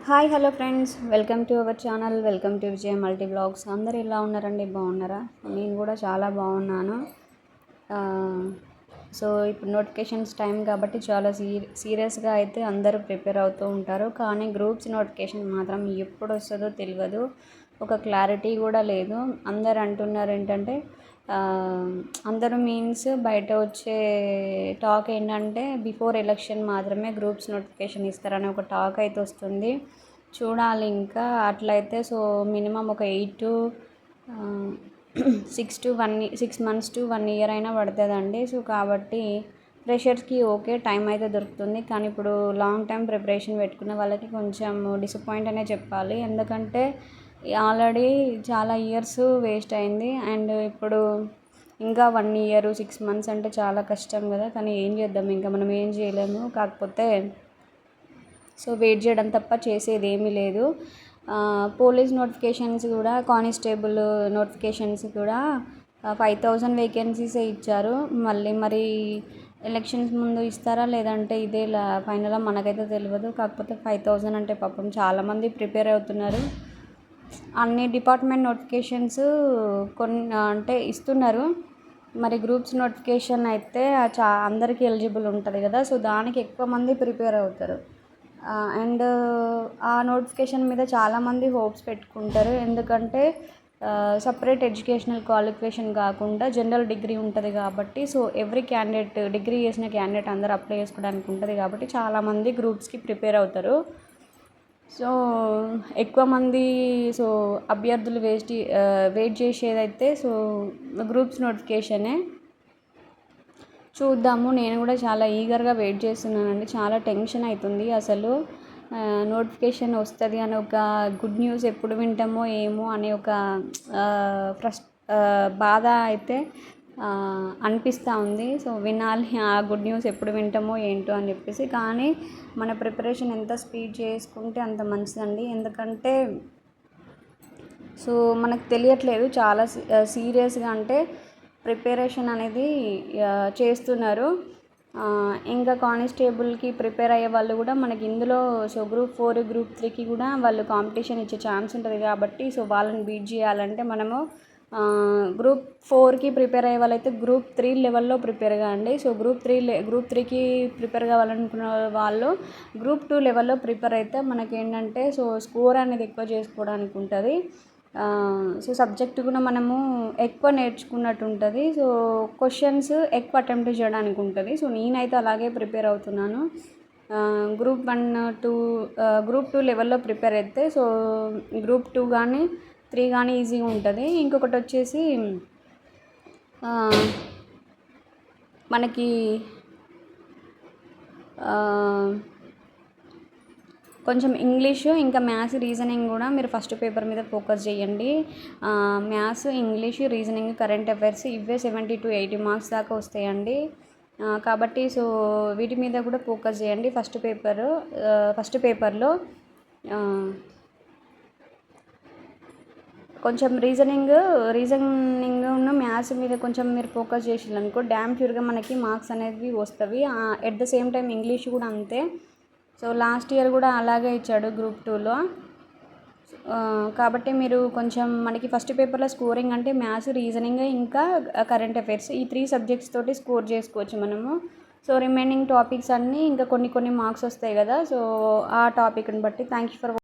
Hi hello friends, welcome to our channel. Welcome to Vijaya multi blogs. అందరు ఎలా ఉన్నారండి? బాగున్నారా? నేను కూడా చాలా బాగున్నాను. సో ఇప్పుడు నోటిఫికేషన్స్ టైం కాబట్టి చాలా సీరియస్గా అయితే అందరూ ప్రిపేర్ అవుతూ ఉంటారు. కానీ గ్రూప్స్ నోటిఫికేషన్ మాత్రం ఎప్పుడు వస్తుందో తెలియదు, ఒక క్లారిటీ కూడా లేదు. అందరు అంటున్నారు ఏంటంటే అందరూ మీన్స్ బయట వచ్చే టాక్ ఏంటంటే బిఫోర్ ఎలక్షన్ మాత్రమే గ్రూప్స్ నోటిఫికేషన్ ఇస్తారని ఒక టాక్ అయితే వస్తుంది. చూడాలి ఇంకా అట్లయితే. సో మినిమం ఒక 6 months to 1 year అయినా పడుతుందండి. సో కాబట్టి ఫ్రెషర్స్కి ఓకే టైం అయితే దొరుకుతుంది, కానీ ఇప్పుడు లాంగ్ టైం ప్రిపరేషన్ పెట్టుకున్న వాళ్ళకి కొంచెం డిసప్పాయింట్ అనే చెప్పాలి. ఎందుకంటే ఆల్రెడీ చాలా ఇయర్స్ వేస్ట్ అయింది, అండ్ ఇప్పుడు ఇంకా 1 year 6 months అంటే చాలా కష్టం కదా. కానీ ఏం చేద్దాం, ఇంకా మనం ఏం చేయలేము. కాకపోతే సో వెయిట్ చేయడం తప్ప చేసేది ఏమీ లేదు. పోలీస్ నోటిఫికేషన్స్ కూడా, కానిస్టేబుల్ నోటిఫికేషన్స్ కూడా 5,000 వేకెన్సీసే ఇచ్చారు. మరి ఎలక్షన్స్ ముందు ఇస్తారా లేదంటే ఇదే ఫైనల్గా మనకైతే తెలియదు. కాకపోతే 5,000 అంటే పాపం చాలామంది ప్రిపేర్ అవుతున్నారు. అన్ని డిపార్ట్మెంట్ నోటిఫికేషన్స్ కొన్ని అంటే ఇస్తున్నారు. మరి గ్రూప్స్ నోటిఫికేషన్ అయితే అందరికీ ఎలిజిబుల్ ఉంటుంది కదా. సో దానికి ఎక్కువ మంది ప్రిపేర్ అవుతారు. అండ్ ఆ నోటిఫికేషన్ మీద చాలామంది హోప్స్ పెట్టుకుంటారు. ఎందుకంటే సపరేట్ ఎడ్యుకేషనల్ క్వాలిఫికేషన్ కాకుండా జనరల్ డిగ్రీ ఉంటుంది కాబట్టి, సో ఎవ్రీ క్యాండిడేట్, డిగ్రీ చేసిన క్యాండిడేట్ అందరూ అప్లై చేసుకోవడానికి ఉంటుంది కాబట్టి చాలామంది గ్రూప్స్కి ప్రిపేర్ అవుతారు. సో ఎక్కువ మంది అభ్యర్థులు వెయిట్ చేసేదైతే సో గ్రూప్స్ నోటిఫికేషనే. చూద్దాము. నేను కూడా చాలా ఈగర్గా వెయిట్ చేస్తున్నానండి. చాలా టెన్షన్ అవుతుంది అసలు. నోటిఫికేషన్ వస్తుంది అని ఒక గుడ్ న్యూస్ ఎప్పుడు వింటామో ఏమో అనే ఒక బాధ అయితే అనిపిస్తూ ఉంది. సో వినాలి, ఆ గుడ్ న్యూస్ ఎప్పుడు వింటామో ఏంటో అని చెప్పేసి. కానీ మన ప్రిపరేషన్ ఎంత స్పీడ్ చేసుకుంటే అంత మంచిదండి. ఎందుకంటే సో మనకు తెలియట్లేదు చాలా సీరియస్గా అంటే ప్రిపరేషన్ అనేది చేస్తున్నారు. ఇంకా కానిస్టేబుల్కి ప్రిపేర్ అయ్యే వాళ్ళు కూడా మనకి ఇందులో సో Group 4 Group 3కి కూడా వాళ్ళు కాంపిటీషన్ ఇచ్చే ఛాన్స్ ఉంటుంది కాబట్టి, సో వాళ్ళని బీట్ చేయాలంటే మనము Group 4కి ప్రిపేర్ అయ్యే వాళ్ళైతే Group 3 లెవెల్లో ప్రిపేర్ కాండి. సో Group 3కి ప్రిపేర్ కావాలనుకున్న వాళ్ళు Group 2 లెవెల్లో ప్రిపేర్ అయితే మనకేంటంటే సో స్కోర్ అనేది ఎక్కువ చేసుకోవడానికి ఉంటుంది. సో సబ్జెక్ట్ కూడా మనము ఎక్కువ నేర్చుకున్నట్టు ఉంటుంది. సో క్వశ్చన్స్ ఎక్కువ అటెంప్ట్ చేయడానికి ఉంటుంది. సో నేనైతే అలాగే ప్రిపేర్ అవుతున్నాను. Group 1, 2 Group 2 లెవెల్లో ప్రిపేర్ అయితే సో Group 2 కానీ 3 కానీ ఈజీగా ఉంటుంది. ఇంకొకటి వచ్చేసి మనకి కొంచెం ఇంగ్లీషు ఇంకా మ్యాథ్స్, రీజనింగ్ కూడా మీరు ఫస్ట్ పేపర్ మీద ఫోకస్ చేయండి. Maths, English, reasoning, current affairs ఇవే 70 to 80 మార్క్స్ దాకా వస్తాయండి. కాబట్టి సో వీటి మీద కూడా ఫోకస్ చేయండి. ఫస్ట్ పేపర్లో కొంచెం రీజనింగ్ మ్యాథ్స్ మీద కొంచెం మీరు ఫోకస్ చేసిరనుకో డ్యామ్ ష్యూర్గా మనకి మార్క్స్ అనేవి వస్తాయి. At the same time English కూడా అంతే. సో లాస్ట్ ఇయర్ కూడా అలాగే ఇచ్చాడు Group 2లో. కాబట్టి మీరు కొంచెం మనకి ఫస్ట్ పేపర్లో స్కోరింగ్ అంటే మ్యాథ్స్, రీజనింగ్ ఇంకా కరెంట్ అఫైర్స్ ఈ 3 సబ్జెక్ట్స్ తోటి స్కోర్ చేసుకోవచ్చు మనము. సో రిమైనింగ్ టాపిక్స్ అన్నీ ఇంకా కొన్ని మార్క్స్ వస్తాయి కదా. సో ఆ టాపిక్ని బట్టి. Thank you for